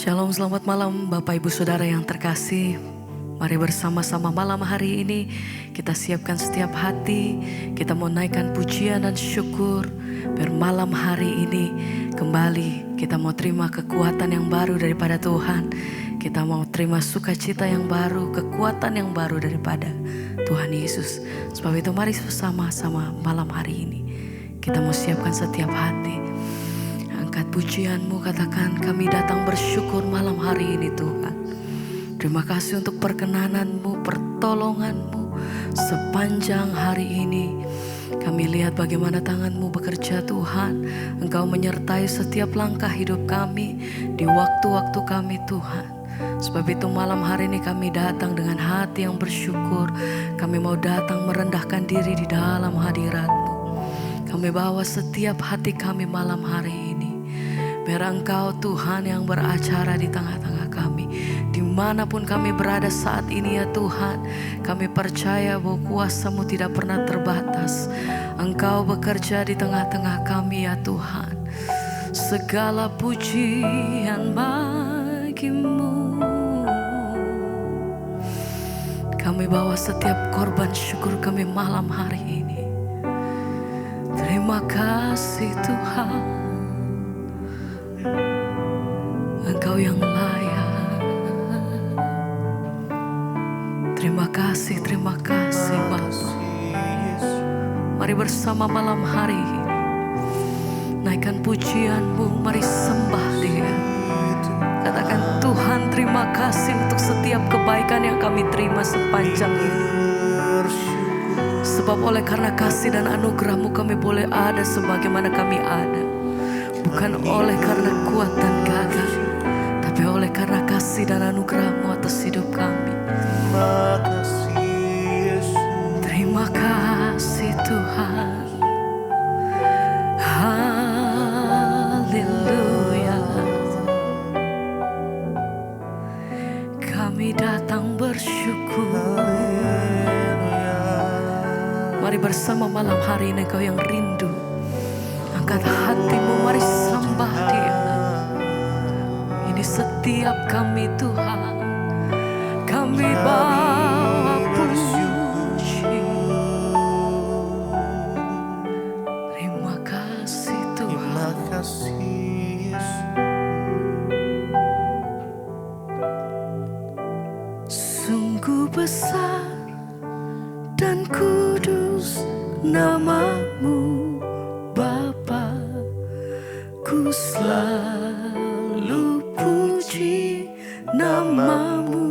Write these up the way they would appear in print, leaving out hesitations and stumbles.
Shalom, selamat malam Bapak Ibu Saudara yang terkasih. Mari bersama-sama malam hari ini kita siapkan setiap hati. Kita mau naikkan pujian dan syukur. Biar malam hari ini kembali kita mau terima kekuatan yang baru daripada Tuhan. Kita mau terima sukacita yang baru, kekuatan yang baru daripada Tuhan Yesus. Sebab itu mari bersama-sama malam hari ini kita mau siapkan setiap hati. Angkat pujianmu, katakan kami datang bersyukur malam hari ini Tuhan. Terima kasih untuk perkenananmu, pertolonganmu sepanjang hari ini. Kami lihat bagaimana tanganmu bekerja Tuhan. Engkau menyertai setiap langkah hidup kami di waktu-waktu kami Tuhan. Sebab itu malam hari ini kami datang dengan hati yang bersyukur. Kami mau datang merendahkan diri di dalam hadirat-Mu. Kami bawa setiap hati kami malam hari ini. Biar Engkau Tuhan yang beracara di tengah-tengah kami. Dimanapun kami berada saat ini ya Tuhan. Kami percaya bahwa kuasa-Mu tidak pernah terbatas. Engkau bekerja di tengah-tengah kami ya Tuhan. Segala pujian bagi-Mu. Kami bawa setiap korban syukur kami malam hari ini. Terima kasih Tuhan. Engkau yang layak. Terima kasih Bapa. Mari bersama malam hari ini naikkan pujian-Mu, mari sembah Dia. Katakan Tuhan terima kasih untuk setiap kebaikan yang kami terima sepanjang hidup. Sebab oleh karena kasih dan anugerah-Mu kami boleh ada sebagaimana kami ada. Bukan oleh karena kuatan gagah, tapi oleh karena kasih dan anugerah-Mu atas hidup kami. Terima kasih Tuhan. Haleluya. Kami datang bersyukur. Mari bersama malam hari ini Engkau yang rindu. Angkat hatimu, mari sembah Dia. Ini setiap kami Tuhan. Kami bawa puji. Terima kasih Tuhan. Sungguh besar dan kudus nama-Mu Bapa. Ku selalu puji nama-Mu.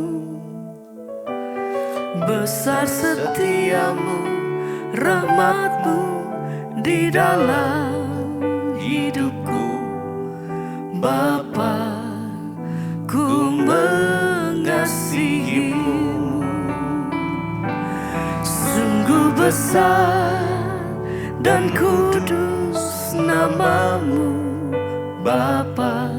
Besar setiamu, rahmat-Mu di dalam hidupku. Bapa, ku mengasihi-Mu. Sungguh besar dan kudus nama-Mu Bapa.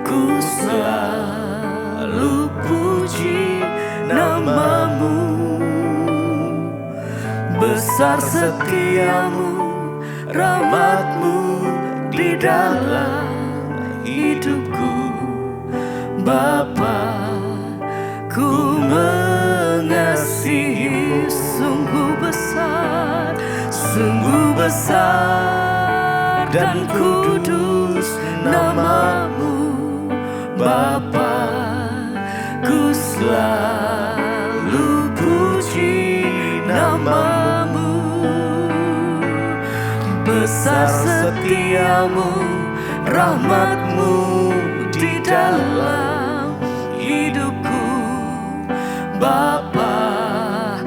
Ku selalu puji nama-Mu. Besar setiamu, rahmat-Mu di dalam hidupku. Bapa, ku mengasihi. Sungguh besar dan kudus nama-Mu Bapa. Ku selalu puji nama-Mu. Besar setiamu, rahmat-Mu di dalam hidupku. Bapa,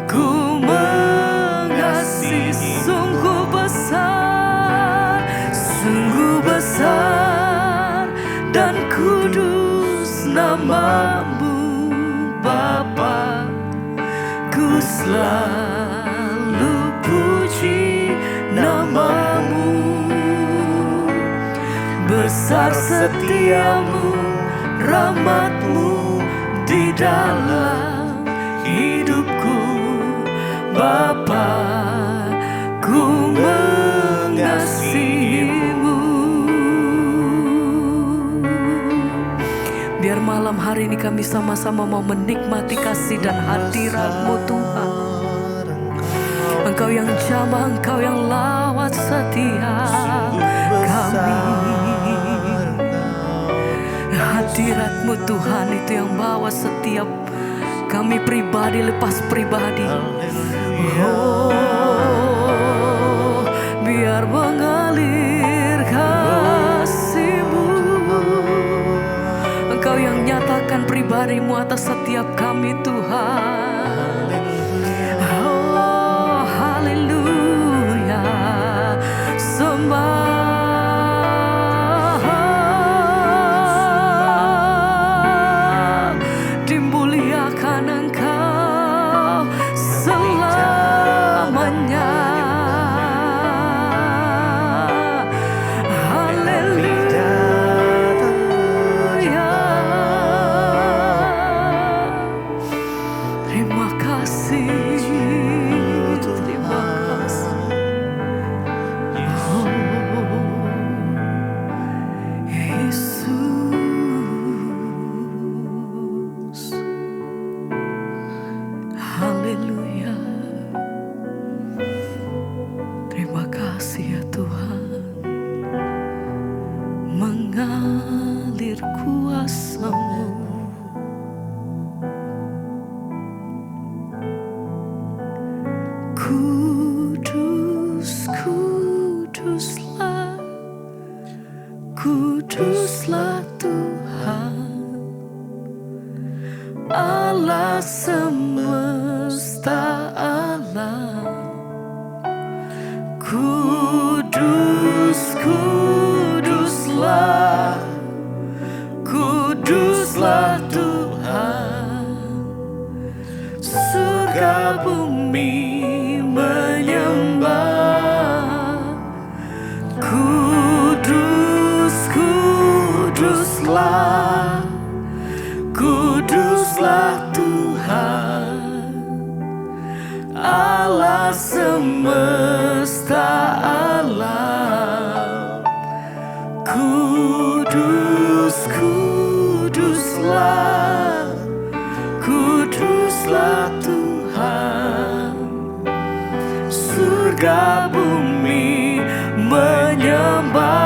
ku mengasihi. Sungguh besar dan kudus nama-Mu Bapa. Ku selalu puji nama-Mu. Besar setiamu, rahmat-Mu di dalam hidupku. Bapa, ku mengasihi-Mu. hari ini kami sama-sama mau menikmati kasih dan hadirat-Mu Tuhan. Engkau yang jamah, Engkau yang lawat setia kami. Hadirat-Mu Tuhan itu yang bawa setiap kami pribadi lepas pribadi. Oh, biar mengalir kasih-Mu. Engkau yang nyatakan pribadi-Mu atas setiap kami Tuhan. Oh, haleluya. Sembah mengalir kuasa-Mu. Kudus, kuduslah, kuduslah Tuhan, Allah semesta alam. Kudus, kuduslah, kuduslah Tuhan, surga bumi menyembah. Kudus, kuduslah, kuduslah Tuhan, Allah semesta alam. Kudus, kuduslah, kuduslah Tuhan, surga bumi menyembah.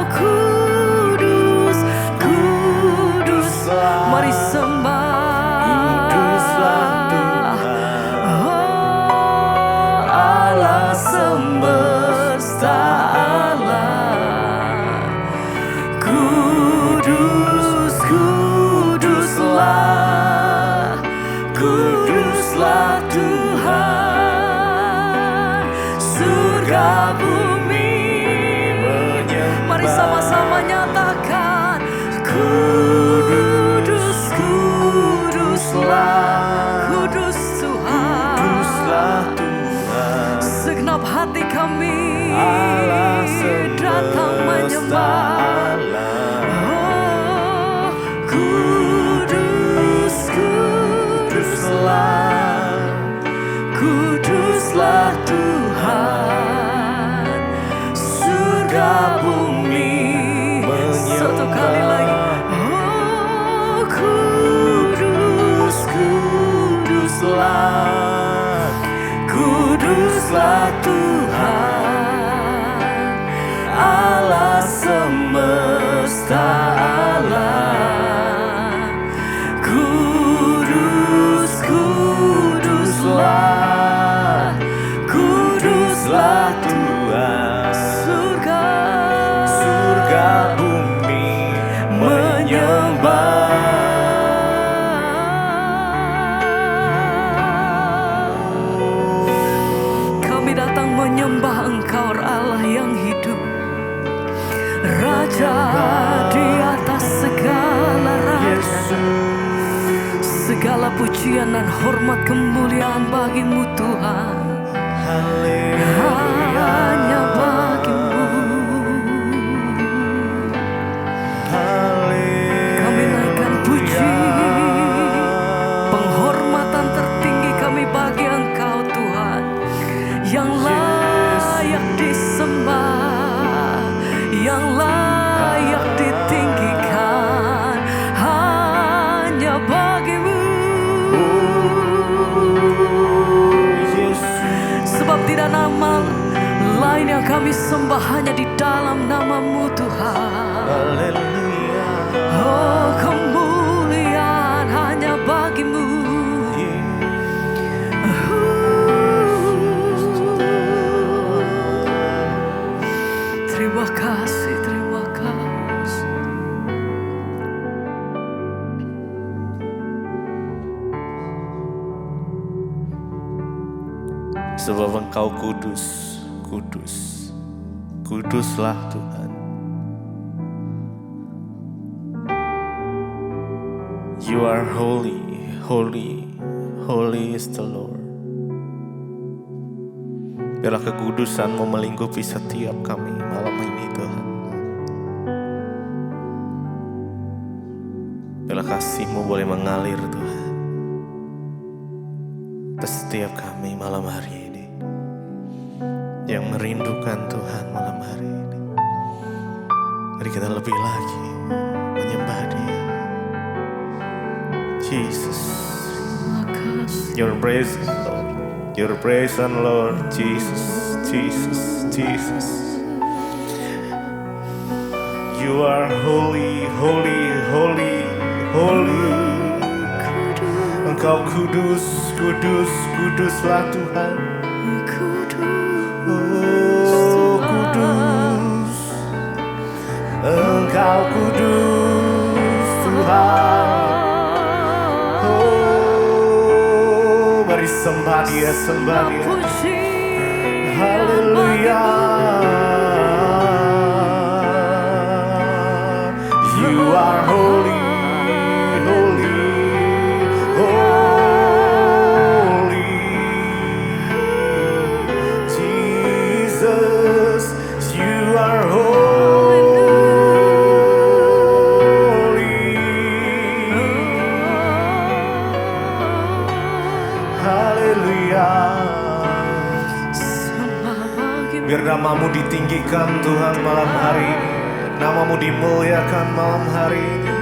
Kudus, kuduslah, mari sembah. Kuduslah Tuhan, surga bumi menyembah. Mari sama-sama nyatakan, kudus, kuduslah, kudus Tuhan, kuduslah Tuhan. Segenap hati kami datang menyembah. Kuduslah Tuhan, surga bumi. Satu kali lagi. Oh, kudus, kuduslah, kuduslah Tuhan, Allah semesta alam. Kudus, kuduslah, kuduslah Tuhan, surga bumi menyembah. Kami datang menyembah Engkau Allah yang hidup, Raja di atas segala raja. Segala pujian dan hormat kemuliaan bagi-Mu Tuhan, hanya bagi-Mu. Kami naikkan puji, penghormatan tertinggi kami bagi Engkau Tuhan, yang layak disembah, yang layak ditinggikan. Kami sembah hanya di dalam nama-Mu Tuhan. Haleluya. Oh, kemuliaan hanya bagi-Mu. Terima kasih, terima kasih. Sebab Engkau kudus, kudus, kuduslah Tuhan. You are holy, holy, holy is the Lord. Biarlah kekudusan-Mu melingkupi setiap kami malam ini Tuhan. Biarlah kasih-Mu boleh mengalir Tuhan atas setiap kami malam hari ini yang merindukan Tuhan malam hari ini. Mari kita lebih lagi menyembah Dia. Jesus, Your praise, Lord. Your praise and Lord. Jesus, Jesus, Jesus. You are holy, holy, holy, holy. Engkau kudus, kudus, kuduslah Tuhan. Oh, kudus. Engkau kudus Tuhan. Oh, mari sembah Dia, sembah Dia. Haleluya. You are holy, holy, holy. Jesus, you are holy. Haleluya. Biar nama-Mu ditinggikan Tuhan malam hari ini. Nama-Mu dimuliakan malam hari ini.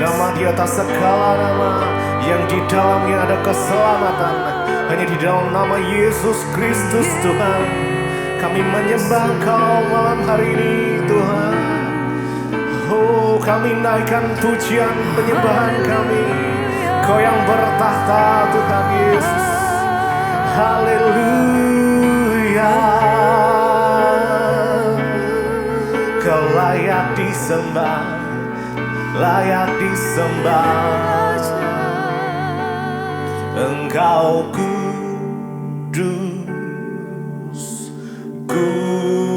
Nama di atas segala nama, yang di dalamnya ada keselamatan. Hanya di dalam nama Yesus Kristus Tuhan. Kami menyembah Engkau malam hari ini Tuhan. Oh, kami naikkan pujian penyembahan kami. Kau yang bertahta Tuhan Yesus. Haleluya. Kau layak disembah, layak disembah. Engkau kudus, kudus,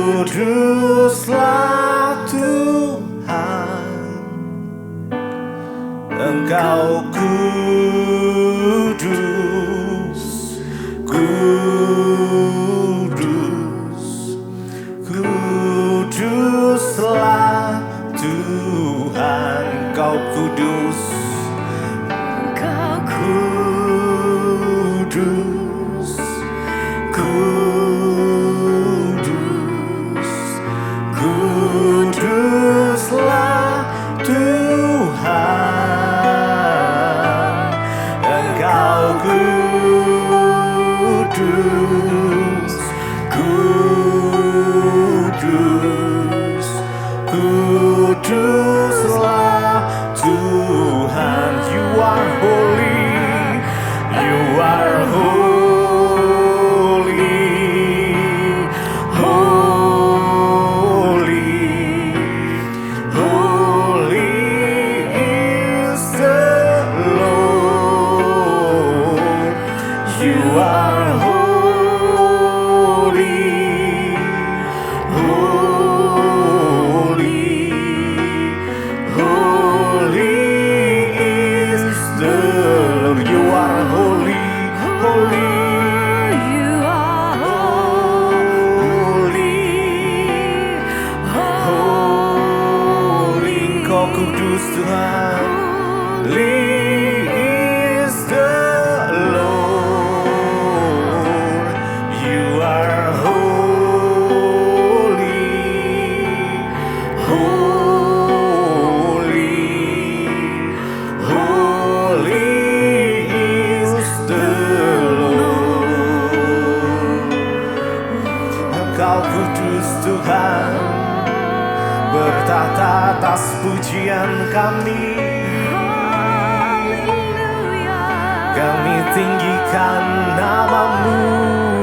kuduslah Tuhan. Engkau kudus, kudus, kuduslah Tuhan. Engkau kudus, Engkau kudus, kudus, kuduslah Tuhan. Engkau kudus, kudus, kuduslah Tuhan. pujian kami. Kami tinggikan namamu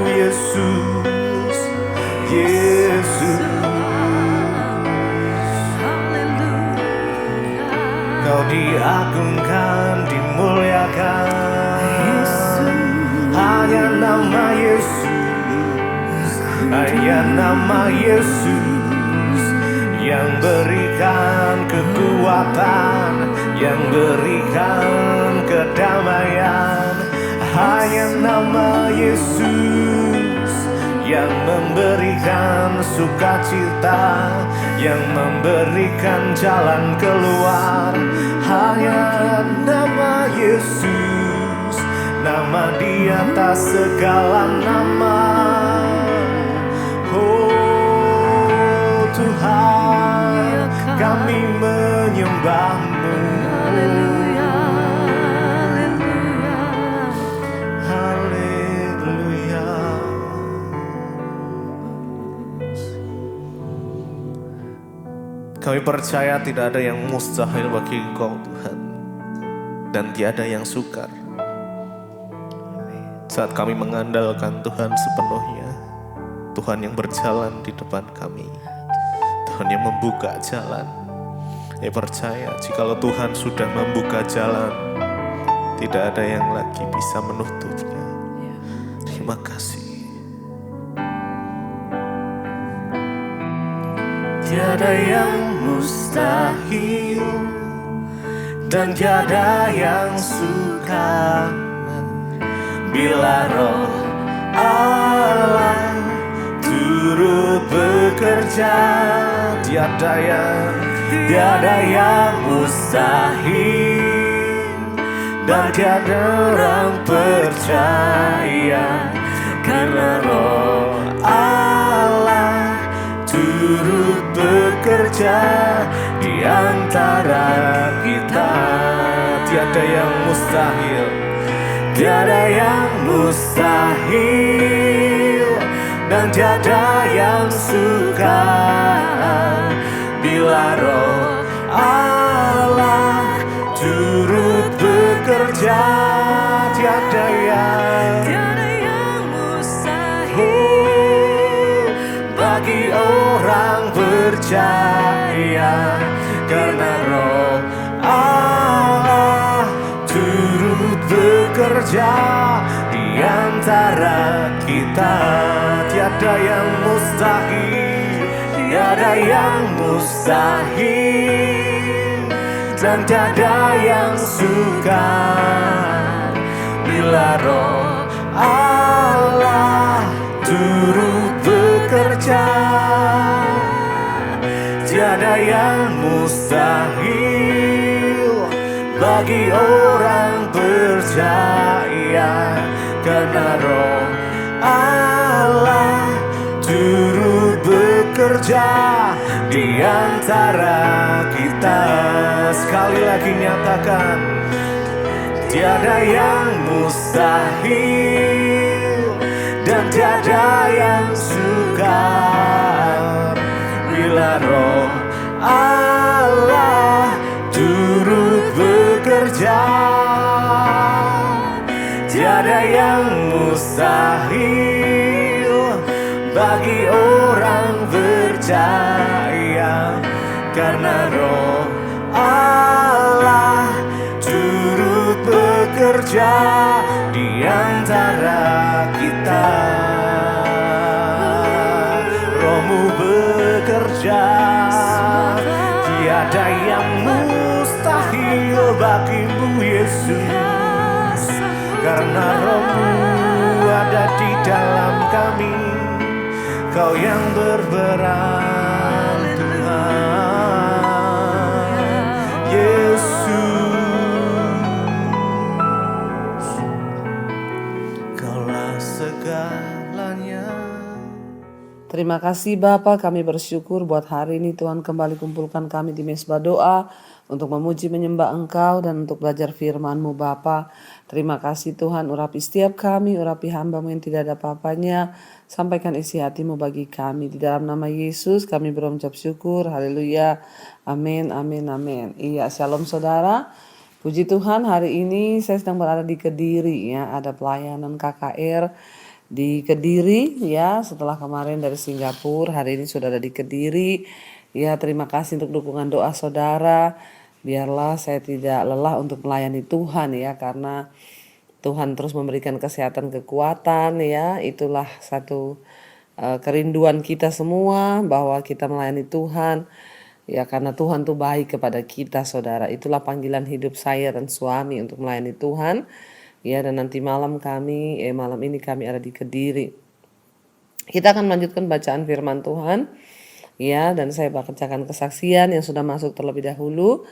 Yesus, Yesus. Kau diagungkan, dimuliakan. Hanya nama Yesus, hanya nama Yesus yang berikan kekuatan, yang berikan kedamaian. Hanya nama Yesus yang memberikan sukacita, yang memberikan jalan keluar. Hanya nama Yesus, nama di atas segala nama. Oh Tuhan, kami menyembahmu. Haleluya, haleluya. Haleluya. Kami percaya tidak ada yang mustahil bagi Engkau Tuhan, dan tiada yang sukar. Saat kami mengandalkan Tuhan sepenuhnya, Tuhan yang berjalan di depan kami, Tuhan yang membuka jalan. Saya percaya jikalau Tuhan sudah membuka jalan, tidak ada yang lagi bisa menutupnya. Terima kasih. Tiada yang mustahil dan tiada yang sukar bila Roh Allah turut bekerja. Tiada yang mustahil dan tiada orang percaya karena Roh Allah turut bekerja di antara kita. Tiada yang mustahil, tiada yang mustahil dan tiada yang sukar bila Roh Allah turut bekerja. Tiada yang mustahil bagi orang percaya karena Roh Allah turut bekerja di antara kita. Tiada yang mustahil, tiada yang mustahil dan tiada yang sukar bila Roh Allah turut bekerja. Tiada yang mustahil bagi orang percaya karena Roh Allah turut bekerja di antara kita. Sekali lagi nyatakan, tiada yang mustahil dan tiada yang sukar bila Roh Allah turut bekerja. Tiada yang mustahil bagi orang percaya karena Roh Allah turut bekerja di antara kita. Rohmu bekerja, tiada yang mustahil bagimu Yesus, karena Rohmu ada di dalam kami. Kau yang berperan Tuhan Yesus, Kaulah segalanya. Terima kasih Bapa, kami bersyukur buat hari ini Tuhan kembali kumpulkan kami di mesbah doa untuk memuji menyembah Engkau dan untuk belajar firman-Mu Bapa. Terima kasih Tuhan, urapi setiap kami, urapi hamba-Mu yang tidak ada apa-apanya. Sampaikan isi hati-Mu bagi kami. Di dalam nama Yesus kami berucap syukur, haleluya, amin, amin, amin. Iya, shalom saudara. Puji Tuhan, hari ini saya sedang berada di Kediri ya, ada pelayanan KKR di Kediri ya, setelah kemarin dari Singapura, hari ini sudah ada di Kediri. Ya, terima kasih untuk dukungan doa saudara. Biarlah saya tidak lelah untuk melayani Tuhan ya, karena Tuhan terus memberikan kesehatan, kekuatan ya. Itulah satu kerinduan kita semua bahwa kita melayani Tuhan. Ya, karena Tuhan tuh baik kepada kita saudara. Itulah panggilan hidup saya dan suami untuk melayani Tuhan. Ya, dan nanti malam ini kami ada di Kediri. Kita akan melanjutkan bacaan firman Tuhan. Ya, dan saya bacakan kesaksian yang sudah masuk terlebih dahulu.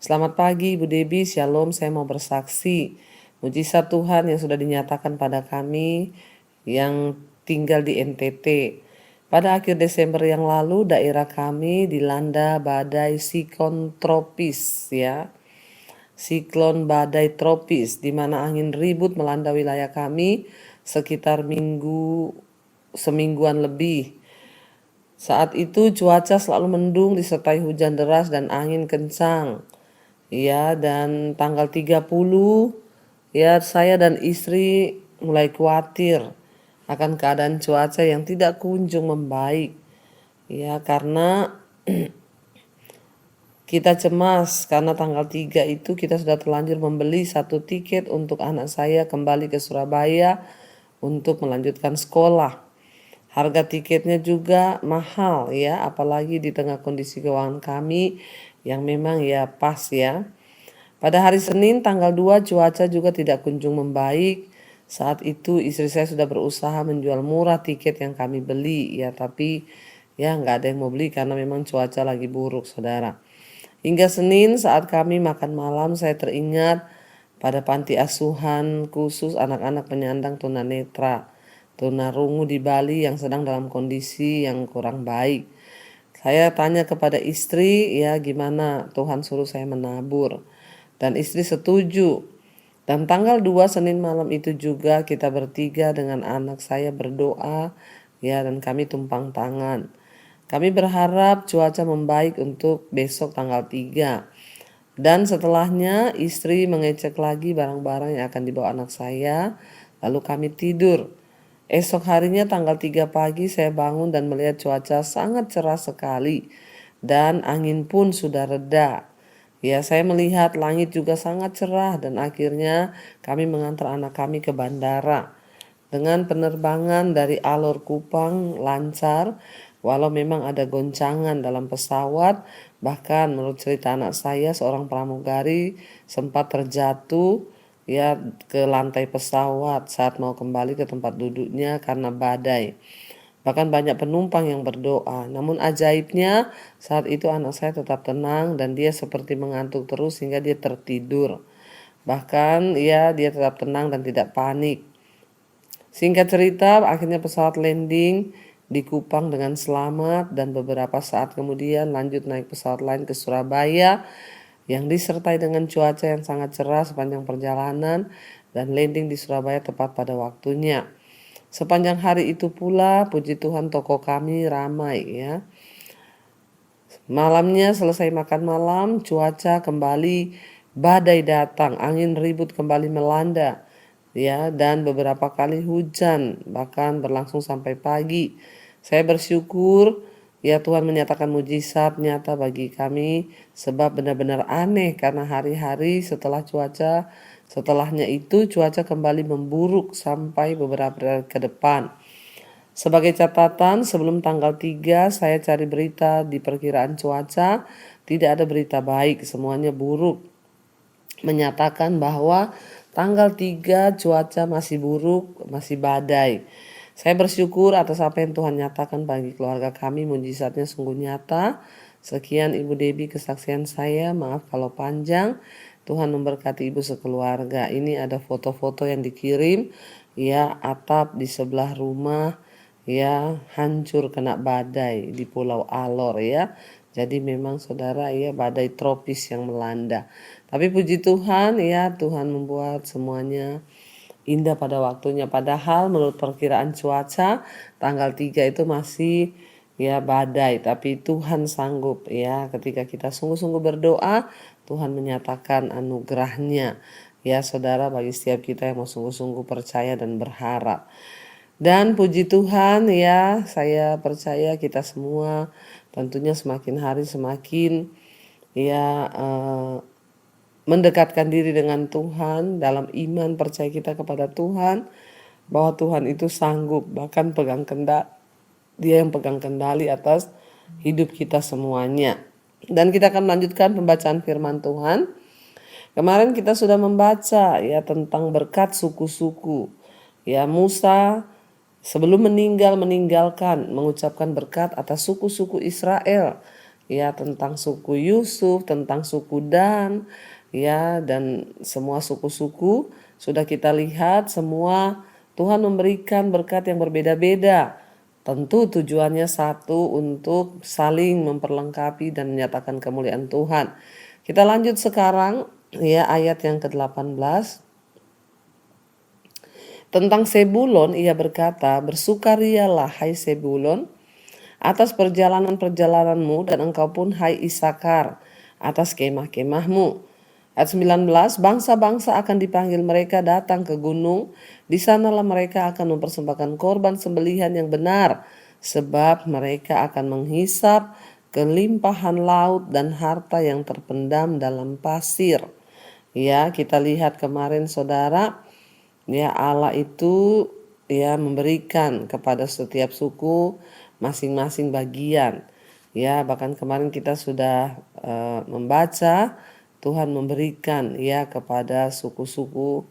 Selamat pagi Ibu Debi, shalom, saya mau bersaksi. Mujizat Tuhan yang sudah dinyatakan pada kami yang tinggal di NTT. Pada akhir Desember yang lalu, daerah kami dilanda badai siklon tropis ya. Siklon badai tropis di mana angin ribut melanda wilayah kami sekitar semingguan lebih. Saat itu cuaca selalu mendung disertai hujan deras dan angin kencang. Ya, dan tanggal 30 ya saya dan istri mulai khawatir akan keadaan cuaca yang tidak kunjung membaik. Ya, karena kita cemas karena tanggal 3 itu kita sudah terlanjur membeli satu tiket untuk anak saya kembali ke Surabaya untuk melanjutkan sekolah. Harga tiketnya juga mahal ya, apalagi di tengah kondisi keuangan kami yang memang ya pas ya. Pada hari Senin tanggal 2 cuaca juga tidak kunjung membaik. Saat itu istri saya sudah berusaha menjual murah tiket yang kami beli ya, tapi ya nggak ada yang mau beli karena memang cuaca lagi buruk saudara. Hingga Senin saat kami makan malam saya teringat pada panti asuhan khusus anak-anak penyandang tunanetra, tunarungu di Bali yang sedang dalam kondisi yang kurang baik. Saya tanya kepada istri ya gimana Tuhan suruh saya menabur. Dan istri setuju. Dan tanggal 2 Senin malam itu juga kita bertiga dengan anak saya berdoa ya, dan kami tumpang tangan. Kami berharap cuaca membaik untuk besok tanggal 3. Dan setelahnya istri mengecek lagi barang-barang yang akan dibawa anak saya. Lalu kami tidur. Esok harinya tanggal 3 pagi saya bangun dan melihat cuaca sangat cerah sekali. Dan angin pun sudah reda. Ya, saya melihat langit juga sangat cerah dan akhirnya kami mengantar anak kami ke bandara. Dengan penerbangan dari Alor Kupang lancar, walau memang ada goncangan dalam pesawat, bahkan menurut cerita anak saya seorang pramugari sempat terjatuh ya ke lantai pesawat saat mau kembali ke tempat duduknya karena badai. Bahkan banyak penumpang yang berdoa. Namun ajaibnya saat itu anak saya tetap tenang dan dia seperti mengantuk terus hingga dia tertidur. Bahkan ya dia tetap tenang dan tidak panik. Singkat cerita, akhirnya pesawat landing di Kupang dengan selamat dan beberapa saat kemudian lanjut naik pesawat lain ke Surabaya yang disertai dengan cuaca yang sangat cerah sepanjang perjalanan dan landing di Surabaya tepat pada waktunya. Sepanjang hari itu pula, puji Tuhan toko kami ramai ya. Malamnya selesai makan malam, cuaca kembali badai datang, angin ribut kembali melanda. Ya, dan beberapa kali hujan bahkan berlangsung sampai pagi. Saya bersyukur ya Tuhan menyatakan mujizat nyata bagi kami sebab benar-benar aneh karena hari-hari setelahnya itu cuaca kembali memburuk sampai beberapa hari ke depan. Sebagai catatan sebelum tanggal 3 saya cari berita di perkiraan cuaca, tidak ada berita baik, semuanya buruk. Menyatakan bahwa tanggal 3 cuaca masih buruk, masih badai. Saya bersyukur atas apa yang Tuhan nyatakan bagi keluarga kami, mujizatnya sungguh nyata. Sekian Ibu Debi kesaksian saya, maaf kalau panjang. Tuhan memberkati Ibu sekeluarga. Ini ada foto-foto yang dikirim, ya atap di sebelah rumah ya hancur kena badai di Pulau Alor ya. Jadi memang saudara ya badai tropis yang melanda. Tapi puji Tuhan ya, Tuhan membuat semuanya indah pada waktunya. Padahal menurut perkiraan cuaca tanggal 3 itu masih ya badai, tapi Tuhan sanggup ya, ketika kita sungguh-sungguh berdoa, Tuhan menyatakan anugerahnya ya saudara, bagi setiap kita yang mau sungguh-sungguh percaya dan berharap. Dan puji Tuhan ya, saya percaya kita semua tentunya semakin hari semakin ya mendekatkan diri dengan Tuhan dalam iman, percaya kita kepada Tuhan bahwa Tuhan itu sanggup, bahkan Dia yang pegang kendali atas hidup kita semuanya. Dan kita akan melanjutkan pembacaan firman Tuhan. Kemarin kita sudah membaca ya tentang berkat suku-suku. Ya, Musa sebelum meninggalkan mengucapkan berkat atas suku-suku Israel. Ya, tentang suku Yusuf, tentang suku Dan, ya, dan semua suku-suku sudah kita lihat semua Tuhan memberikan berkat yang berbeda-beda. Tentu tujuannya satu, untuk saling memperlengkapi dan menyatakan kemuliaan Tuhan. Kita lanjut sekarang ya ayat yang ke-18. Tentang Sebulon ia berkata, bersukarialah hai Sebulon atas perjalanan-perjalananmu, dan engkau pun hai Isakar atas kemah-kemahmu. Ayat 19, bangsa-bangsa akan dipanggil mereka datang ke gunung, di sanalah mereka akan mempersembahkan korban sembelihan yang benar, sebab mereka akan menghisap kelimpahan laut dan harta yang terpendam dalam pasir. Ya, kita lihat kemarin saudara, ya Allah itu ya memberikan kepada setiap suku masing-masing bagian. Ya, bahkan kemarin kita sudah membaca Tuhan memberikan ya kepada suku-suku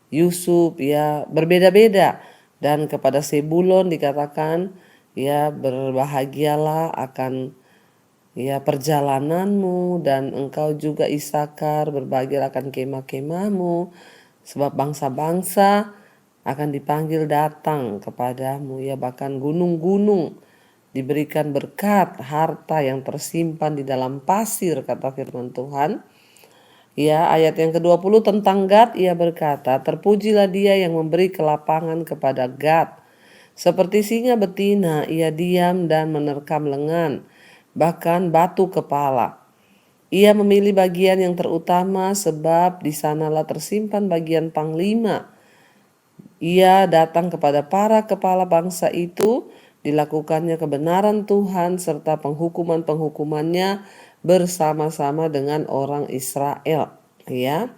Yusuf ya berbeda-beda, dan kepada Sebulon dikatakan ya berbahagialah akan ya perjalananmu, dan engkau juga Isakar berbahagialah akan kemah-kemahmu, sebab bangsa-bangsa akan dipanggil datang kepadamu ya, bahkan gunung-gunung diberikan berkat harta yang tersimpan di dalam pasir, kata firman Tuhan. Ya, ayat yang ke-20 tentang Gad ia berkata, terpujilah dia yang memberi kelapangan kepada Gad. Seperti singa betina ia diam dan menerkam lengan, bahkan batu kepala. Ia memilih bagian yang terutama, sebab di sanalah tersimpan bagian panglima. Ia datang kepada para kepala bangsa itu, dilakukannya kebenaran Tuhan serta penghukuman-penghukumannya bersama-sama dengan orang Israel. Ya,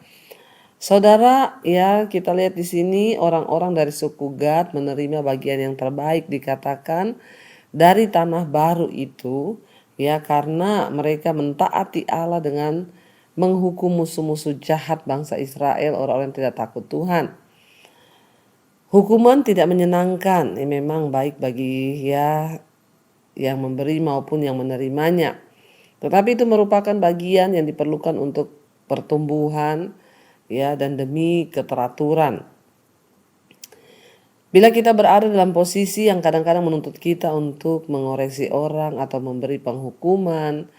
saudara, ya kita lihat di sini orang-orang dari suku Gad menerima bagian yang terbaik, dikatakan dari tanah baru itu, ya karena mereka mentaati Allah dengan menghukum musuh-musuh jahat bangsa Israel, orang-orang yang tidak takut Tuhan. Hukuman tidak menyenangkan, ini memang baik bagi ya yang memberi maupun yang menerimanya. Tetapi itu merupakan bagian yang diperlukan untuk pertumbuhan ya dan demi keteraturan. Bila kita berada dalam posisi yang kadang-kadang menuntut kita untuk mengoreksi orang atau memberi penghukuman,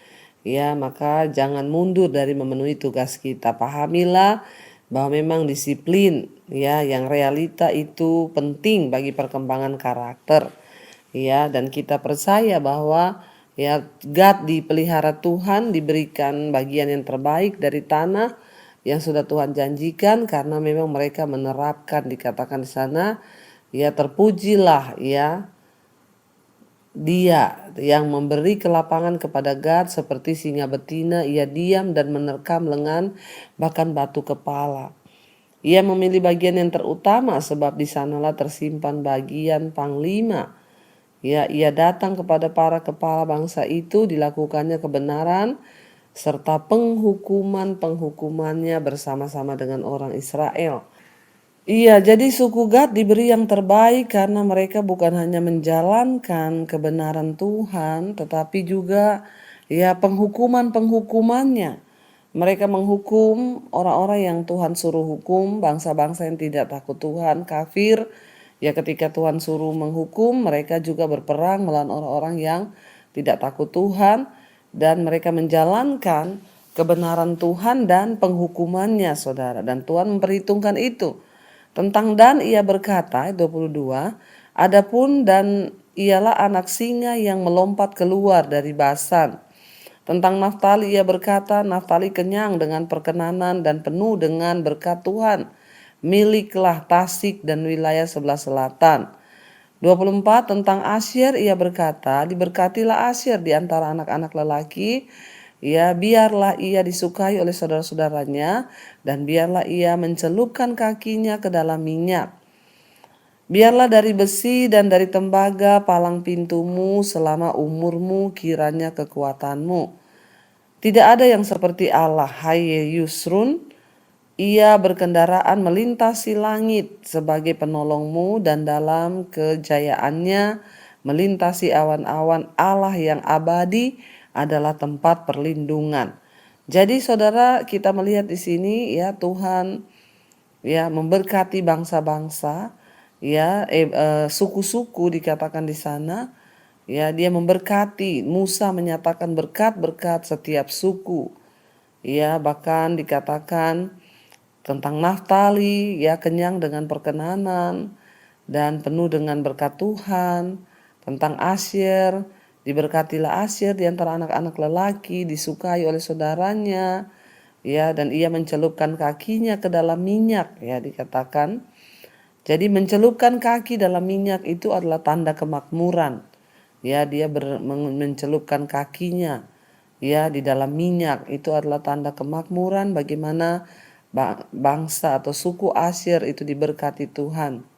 ya maka jangan mundur dari memenuhi tugas kita. Pahamilah bahwa memang disiplin ya yang realita itu penting bagi perkembangan karakter. Ya, dan kita percaya bahwa ya Gad dipelihara Tuhan, diberikan bagian yang terbaik dari tanah yang sudah Tuhan janjikan, karena memang mereka menerapkan, dikatakan di sana ya terpujilah ya dia yang memberi kelapangan kepada Gad, seperti singa betina ia diam dan menerkam lengan, bahkan batu kepala. Ia memilih bagian yang terutama, sebab di sanalah tersimpan bagian panglima. Ya, ia datang kepada para kepala bangsa itu, dilakukannya kebenaran serta penghukuman-penghukumannya bersama-sama dengan orang Israel. Iya, jadi suku Gad diberi yang terbaik karena mereka bukan hanya menjalankan kebenaran Tuhan, tetapi juga ya penghukuman-penghukumannya. Mereka menghukum orang-orang yang Tuhan suruh hukum, bangsa-bangsa yang tidak takut Tuhan, kafir, Ya ketika Tuhan suruh menghukum, mereka juga berperang melawan orang-orang yang tidak takut Tuhan, dan mereka menjalankan kebenaran Tuhan dan penghukumannya, saudara. Dan Tuhan memperhitungkan itu. Tentang Dan ia berkata, ayat 22, adapun Dan ialah anak singa yang melompat keluar dari Basan. Tentang Naftali ia berkata, Naftali kenyang dengan perkenanan dan penuh dengan berkat Tuhan. Miliklah Tasik dan wilayah sebelah selatan. 24 tentang Asyer ia berkata, diberkatilah Asyer di antara anak-anak lelaki, ya biarlah ia disukai oleh saudara-saudaranya, dan biarlah ia mencelupkan kakinya ke dalam minyak. Biarlah dari besi dan dari tembaga palang pintumu selama umurmu, kiranya kekuatanmu. Tidak ada yang seperti Allah, hai Yusrun. Ia berkendaraan melintasi langit sebagai penolongmu, dan dalam kejayaannya melintasi awan-awan. Allah yang abadi adalah tempat perlindungan. Jadi saudara, kita melihat di sini ya Tuhan ya memberkati bangsa-bangsa, ya suku-suku dikatakan di sana. Ya, dia memberkati. Musa menyatakan berkat-berkat setiap suku. Ya, bahkan dikatakan tentang Naftali, ya kenyang dengan perkenanan dan penuh dengan berkat Tuhan. Tentang Asyer, diberkatilah Asyer di antara anak-anak lelaki, disukai oleh saudaranya, ya, dan ia mencelupkan kakinya ke dalam minyak, ya dikatakan. Jadi mencelupkan kaki dalam minyak itu adalah tanda kemakmuran. Ya, dia mencelupkan kakinya ya di dalam minyak, itu adalah tanda kemakmuran bagaimana bangsa atau suku Asyer itu diberkati Tuhan.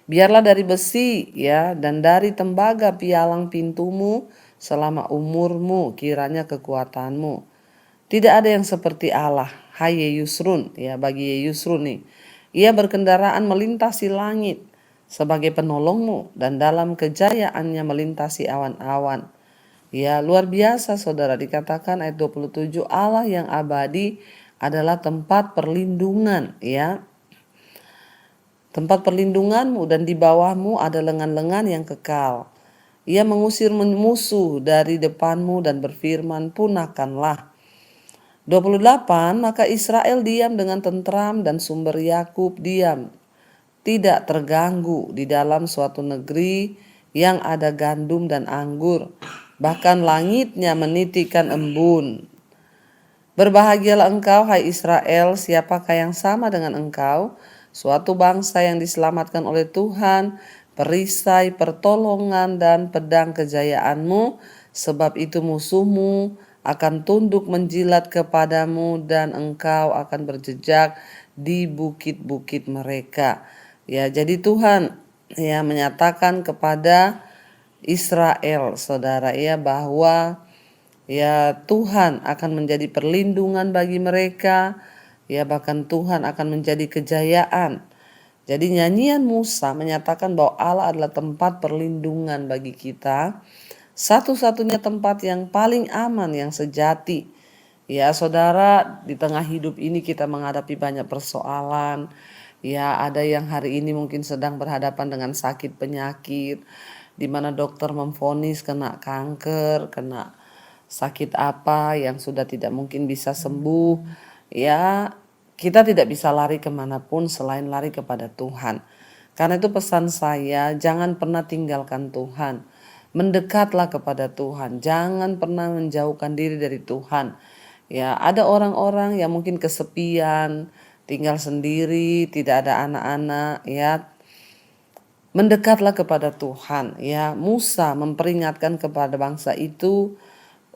Biarlah dari besi ya dan dari tembaga pialang pintumu selama umurmu, kiranya kekuatanmu. Tidak ada yang seperti Allah, hai Yusrun, ya bagi Yusrun nih. Ia berkendaraan melintasi langit sebagai penolongmu, dan dalam kejayaannya melintasi awan-awan. Ya, luar biasa saudara, dikatakan ayat 27, Allah yang abadi adalah tempat perlindungan, ya. Tempat perlindunganmu, dan di bawahmu ada lengan-lengan yang kekal. Ia mengusir musuh dari depanmu dan berfirman, punahkanlah. 28, maka Israel diam dengan tentram dan sumber Yakub diam, tidak terganggu di dalam suatu negeri yang ada gandum dan anggur, bahkan langitnya menitikan embun. Berbahagialah engkau, hai Israel, siapakah yang sama dengan engkau? Suatu bangsa yang diselamatkan oleh Tuhan, perisai pertolongan dan pedang kejayaanmu, sebab itu musuhmu akan tunduk menjilat kepadamu, dan engkau akan berjejak di bukit-bukit mereka. Ya, jadi Tuhan ya menyatakan kepada Israel, saudara, ya bahwa ya Tuhan akan menjadi perlindungan bagi mereka, ya bahkan Tuhan akan menjadi kejayaan. Jadi nyanyian Musa menyatakan bahwa Allah adalah tempat perlindungan bagi kita, satu-satunya tempat yang paling aman, yang sejati. Ya saudara, di tengah hidup ini kita menghadapi banyak persoalan. Ya, ada yang hari ini mungkin sedang berhadapan dengan sakit penyakit, di mana dokter memvonis kena kanker, kena sakit apa yang sudah tidak mungkin bisa sembuh. Ya, kita tidak bisa lari kemanapun selain lari kepada Tuhan. Karena itu pesan saya, jangan pernah tinggalkan Tuhan. Mendekatlah kepada Tuhan, jangan pernah menjauhkan diri dari Tuhan. Ya, ada orang-orang yang mungkin kesepian, tinggal sendiri, tidak ada anak-anak, ya. Mendekatlah kepada Tuhan, ya. Musa memperingatkan kepada bangsa itu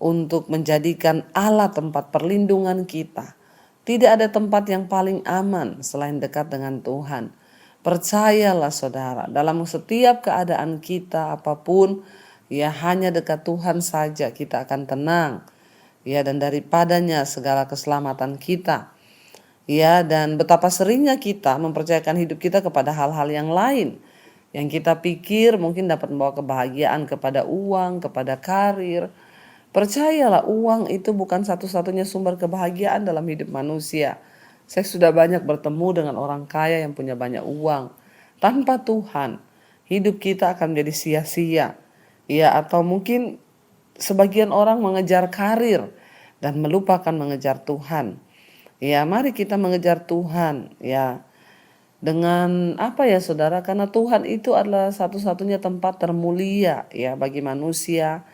untuk menjadikan Allah tempat perlindungan kita. Tidak ada tempat yang paling aman selain dekat dengan Tuhan. Percayalah saudara, dalam setiap keadaan kita apapun, ya hanya dekat Tuhan saja kita akan tenang. Ya, dan daripadanya segala keselamatan kita. Ya, dan betapa seringnya kita mempercayakan hidup kita kepada hal-hal yang lain yang kita pikir mungkin dapat membawa kebahagiaan, kepada uang, kepada karir. Percayalah, uang itu bukan satu-satunya sumber kebahagiaan dalam hidup manusia. Saya sudah banyak bertemu dengan orang kaya yang punya banyak uang, Tanpa Tuhan, hidup kita akan menjadi sia-sia. Ya, atau mungkin sebagian orang mengejar karir dan melupakan mengejar Tuhan. Ya, mari kita mengejar Tuhan, ya. Dengan apa ya saudara, karena Tuhan itu adalah satu-satunya tempat termulia ya bagi manusia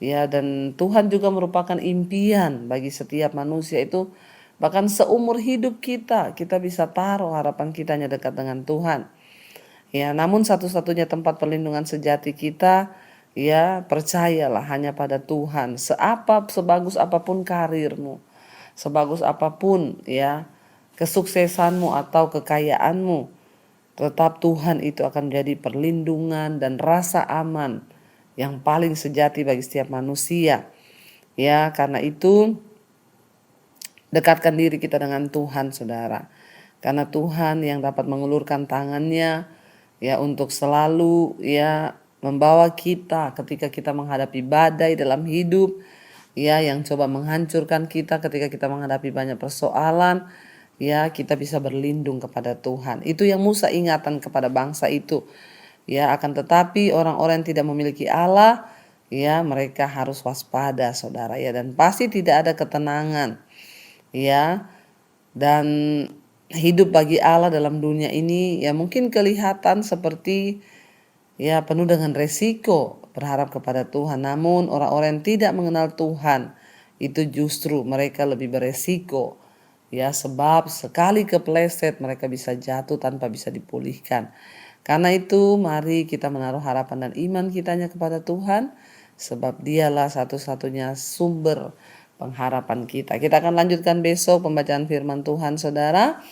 ya, dan Tuhan juga merupakan impian bagi setiap manusia itu. Bahkan seumur hidup kita bisa taruh harapan kita hanya dekat dengan Tuhan ya. Namun satu-satunya tempat perlindungan sejati kita, ya percayalah, hanya pada Tuhan. Sebagus apapun karirmu, sebagus apapun ya kesuksesanmu atau kekayaanmu, tetap Tuhan itu akan menjadi perlindungan dan rasa aman yang paling sejati bagi setiap manusia. Ya, karena itu dekatkan diri kita dengan Tuhan, saudara. Karena Tuhan yang dapat mengulurkan tangannya ya untuk selalu ya membawa kita ketika kita menghadapi badai dalam hidup, ya yang coba menghancurkan kita ketika kita menghadapi banyak persoalan. Ya, kita bisa berlindung kepada Tuhan. Itu yang Musa ingatkan kepada bangsa itu. Ya, akan tetapi orang-orang yang tidak memiliki Allah, ya mereka harus waspada, saudara ya, dan pasti tidak ada ketenangan. Ya, dan hidup bagi Allah dalam dunia ini ya mungkin kelihatan seperti ya penuh dengan resiko berharap kepada Tuhan. Namun orang-orang yang tidak mengenal Tuhan itu justru mereka lebih beresiko. Ya, sebab sekali kepleset mereka bisa jatuh tanpa bisa dipulihkan. Karena itu mari kita menaruh harapan dan iman kitanya kepada Tuhan, sebab dialah satu-satunya sumber pengharapan kita. Kita akan lanjutkan besok pembacaan firman Tuhan, saudara.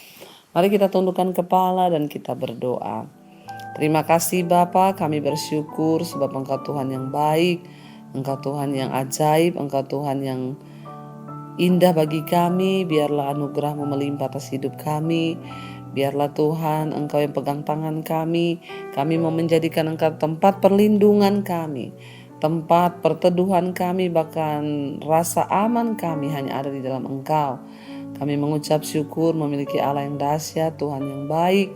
Mari kita tundukkan kepala dan kita berdoa. Terima kasih Bapa, kami bersyukur sebab Engkau Tuhan yang baik, Engkau Tuhan yang ajaib, Engkau Tuhan yang indah bagi kami. Biarlah anugerah-Mu melimpah atas hidup kami. Biarlah Tuhan Engkau yang pegang tangan kami. Kami mau menjadikan Engkau tempat perlindungan kami, tempat perteduhan kami, bahkan rasa aman kami hanya ada di dalam Engkau. Kami mengucap syukur memiliki Allah yang dahsyat, Tuhan yang baik.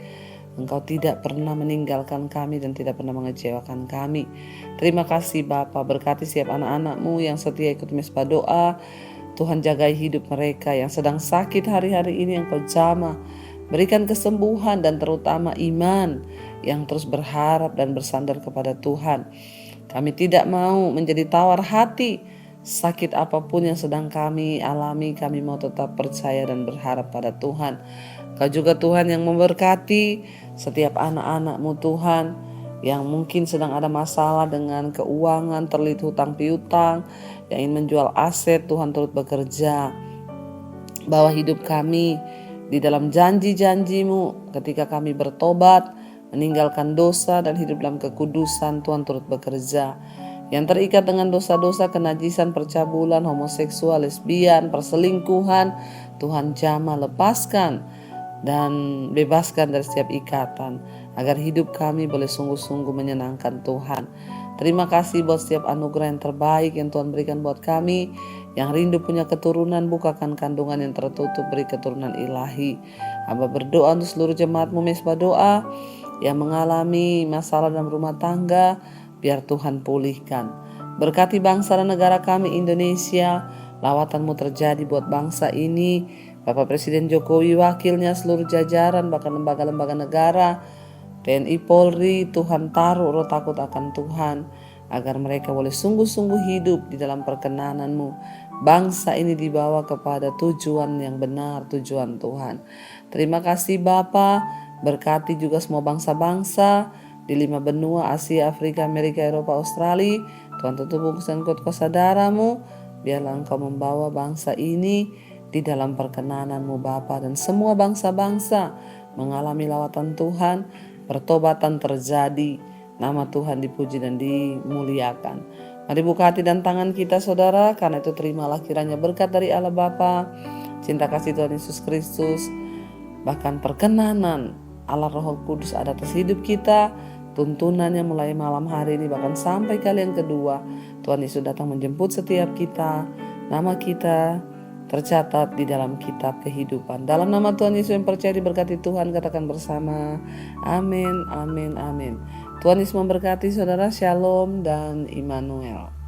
Engkau tidak pernah meninggalkan kami dan tidak pernah mengecewakan kami. Terima kasih Bapa, berkati setiap anak-anak-Mu yang setia ikut mesbah doa. Tuhan jagai hidup mereka yang sedang sakit hari-hari ini, Engkau jamah. Berikan kesembuhan dan terutama iman yang terus berharap dan bersandar kepada Tuhan. Kami tidak mau menjadi tawar hati. Sakit apapun yang sedang kami alami, kami mau tetap percaya dan berharap pada Tuhan. Kau juga Tuhan yang memberkati setiap anak-anak-Mu Tuhan yang mungkin sedang ada masalah dengan keuangan, terlilit hutang piutang, yang ingin menjual aset. Tuhan turut bekerja. Bawa hidup kami di dalam janji-janji-Mu ketika kami bertobat, meninggalkan dosa dan hidup dalam kekudusan. Tuhan turut bekerja. Yang terikat dengan dosa-dosa kenajisan, percabulan, homoseksual, lesbian, perselingkuhan, Tuhan jamah, lepaskan dan bebaskan dari setiap ikatan, agar hidup kami boleh sungguh-sungguh menyenangkan Tuhan. Terima kasih buat setiap anugerah yang terbaik yang Tuhan berikan buat kami. Yang rindu punya keturunan, bukakan kandungan yang tertutup, beri keturunan ilahi. Hamba berdoa untuk seluruh jemaat-Mu mesbah doa yang mengalami masalah dalam rumah tangga, biar Tuhan pulihkan. Berkati bangsa dan negara kami Indonesia. Lawatan-Mu terjadi buat bangsa ini. Bapak Presiden Jokowi, wakilnya, seluruh jajaran, bahkan lembaga-lembaga negara, TNI Polri, Tuhan taruh roh takut akan Tuhan, agar mereka boleh sungguh-sungguh hidup di dalam perkenanan-Mu. Bangsa ini dibawa kepada tujuan yang benar, tujuan Tuhan. Terima kasih Bapa, berkati juga semua bangsa-bangsa di 5 benua, Asia, Afrika, Amerika, Eropa, Australia. Tuhan tutup bungkusan kuasa darah-Mu, biarlah Engkau membawa bangsa ini di dalam perkenanan-Mu Bapa, dan semua bangsa-bangsa mengalami lawatan Tuhan, pertobatan terjadi, nama Tuhan dipuji dan dimuliakan. Mari buka hati dan tangan kita saudara, karena itu terimalah kiranya berkat dari Allah Bapa, cinta kasih Tuhan Yesus Kristus, bahkan perkenanan Allah Roh Kudus ada atas hidup kita, tuntunannya mulai malam hari ini bahkan sampai kali yang kedua. Tuhan Yesus datang menjemput setiap kita, nama kita tercatat di dalam kitab kehidupan. Dalam nama Tuhan Yesus yang percaya diberkati Tuhan, katakan bersama, amin, amin, amin. Tuhan Yesus memberkati saudara, shalom dan Immanuel.